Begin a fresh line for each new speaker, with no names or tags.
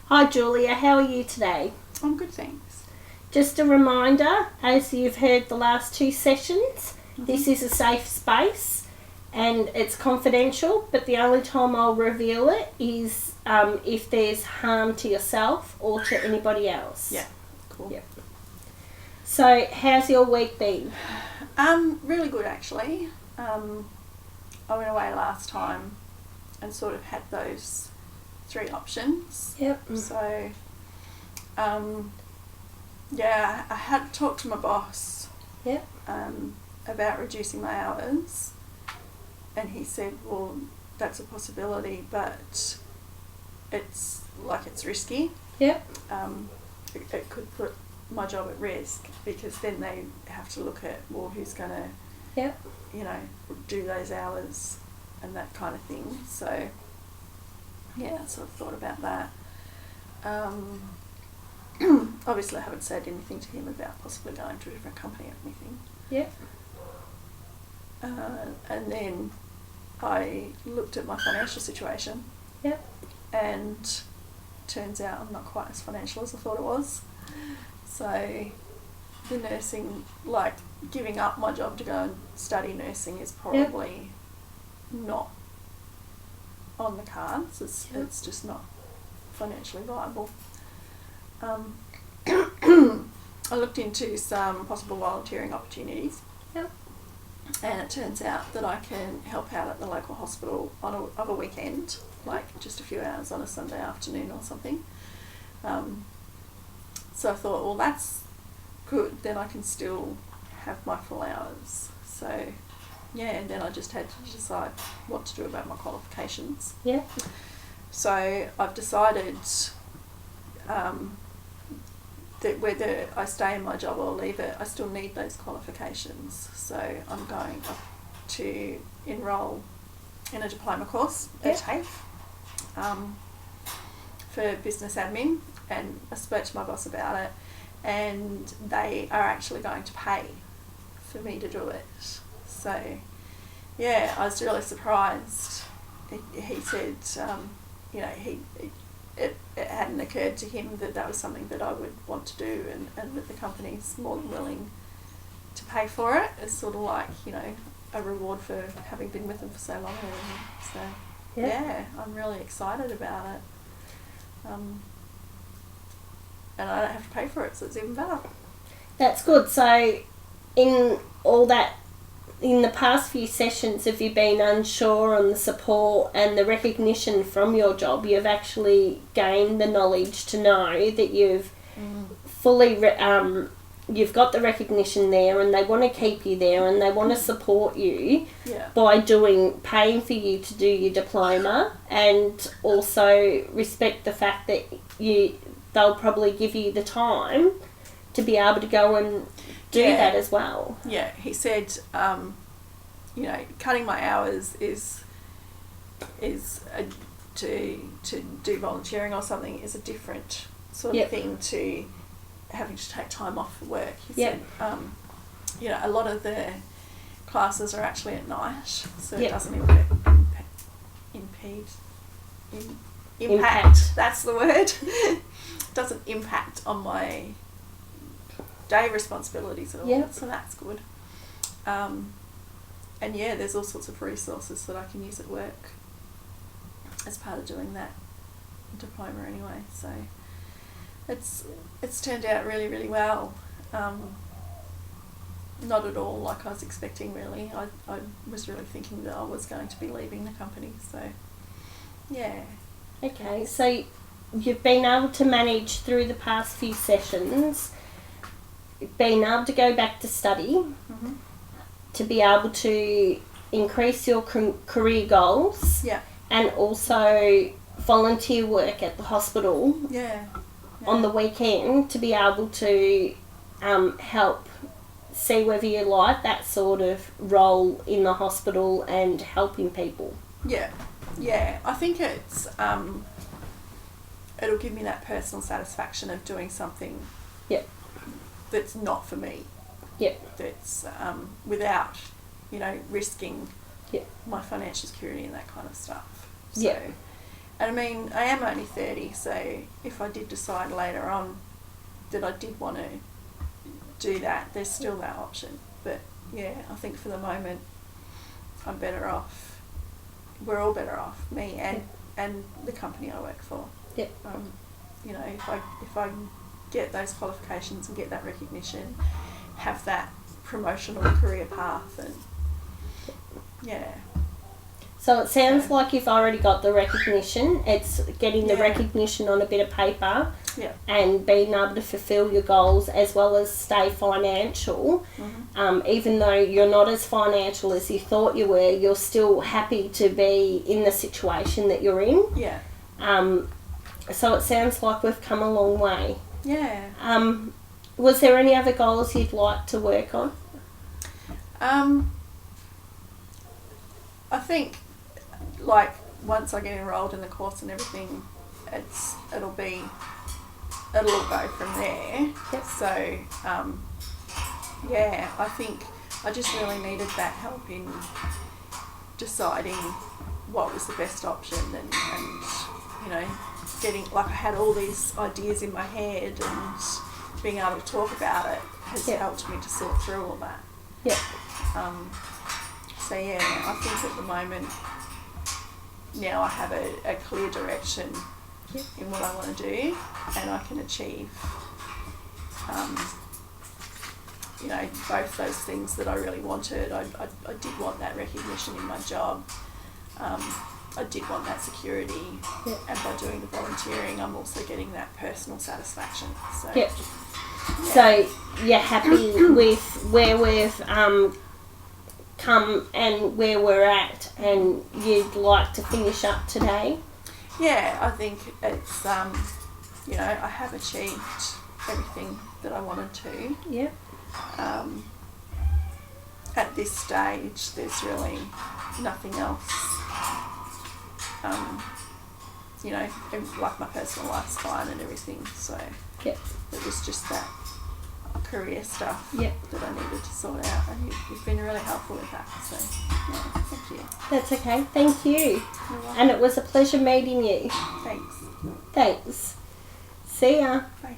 Hi Julia, how are you today?
I'm good, thanks.
Just a reminder, as you've heard the last two sessions, this is a safe space and it's confidential, but the only time I'll reveal it is if there's harm to yourself or to anybody else.
Yeah, cool.
Yep. So, how's your week been?
Really good actually. I went away last time and sort of had those three options.
Yep.
So, yeah, I had talked to my boss.
Yep.
About reducing my hours, and he said, "Well, that's a possibility, but it's risky.
Yep.
It could put my job at risk because then they have to look at, well, who's going to,
Yep.
do those hours and that kind of thing." So, yeah, I sort of thought about that. Obviously, I haven't said anything to him about possibly going to a different company or anything.
Yep.
And then I looked at my financial situation.
Yep.
And turns out I'm not quite as financial as I thought it was. So the nursing, like giving up my job to go and study nursing is probably not on the cards. It's just not financially viable. I looked into some possible volunteering opportunities.
Yep.
And it turns out that I can help out at the local hospital on a weekend, like just a few hours on a Sunday afternoon or something. So I thought, well, that's good. Then I can still have my full hours. So, yeah, and then I just had to decide what to do about my qualifications.
Yeah.
So I've decided that whether I stay in my job or leave it, I still need those qualifications. So I'm going to enrol in a diploma course at TAFE for business admin, and I spoke to my boss about it, and they are actually going to pay for me to do it. So, yeah, I was really surprised. He said, it hadn't occurred to him that was something that I would want to do, and that the company's more than willing to pay for it. It's sort of like, a reward for having been with them for so long. So, yeah, I'm really excited about it. And I don't have to pay for it, so it's even better.
That's good. So, in all that, in the past few sessions, have you been unsure on the support and the recognition from your job? You've actually gained the knowledge to know that you've fully, you've got the recognition there, and they want to keep you there, and they want to support you by paying for you to do your diploma, and also respect the fact that they'll probably give you the time to be able to go and do that as well.
Yeah, he said, cutting my hours is to do volunteering or something is a different sort of thing to having to take time off for work. He said, a lot of the classes are actually at night, so it doesn't impact. That's the word. Doesn't impact on my day responsibilities at all, so that's good. And there's all sorts of resources that I can use at work as part of doing that diploma anyway. So it's turned out really, really well. Not at all like I was expecting, really. I was really thinking that I was going to be leaving the company. So yeah.
Okay, so you've been able to manage through the past few sessions, being able to go back to study, to be able to increase your career goals, and also volunteer work at the hospital on the weekend to be able to help see whether you like that sort of role in the hospital and helping people.
Yeah, I think it's it'll give me that personal satisfaction of doing something that's not for me. That's without, risking my financial security and that kind of stuff. So And I mean, I am only 30, so if I did decide later on that I did want to do that, there's still that option. But yeah, I think for the moment, I'm better off. We're all better off, me and the company I work for.
Yep.
You know, if I get those qualifications and get that recognition, have that promotional career path, and yeah.
So it sounds like you've already got the recognition. It's getting the recognition on a bit of paper and being able to fulfil your goals as well as stay financial.
Mm-hmm.
Even though you're not as financial as you thought you were, you're still happy to be in the situation that you're in.
Yeah.
So it sounds like we've come a long way.
Yeah.
Was there any other goals you'd like to work on?
I think, like, once I get enrolled in the course and everything, it'll all go from there.
Yep.
So, yeah, I think I just really needed that help in deciding what was the best option, and you know, getting, like, I had all these ideas in my head, and being able to talk about it has helped me to sort through all that.
Yeah.
So yeah, I think at the moment now I have a clear direction in what I want to do, and I can achieve, you know, both those things that I really wanted. I did want that recognition in my job. I did want that security, and by doing the volunteering, I'm also getting that personal satisfaction. So,
So you're happy with where we've come and where we're at, and you'd like to finish up today?
Yeah, I think it's, you know, I have achieved everything that I wanted to.
Yeah.
At this stage, there's really nothing else. You know, like, my personal life's fine and everything, so it was just that career stuff that I needed to sort out, and you've been really helpful with that, so yeah, thank you.
That's okay, thank you.
You're welcome.
And it was a pleasure meeting you.
Thanks.
Thanks. See ya.
Bye.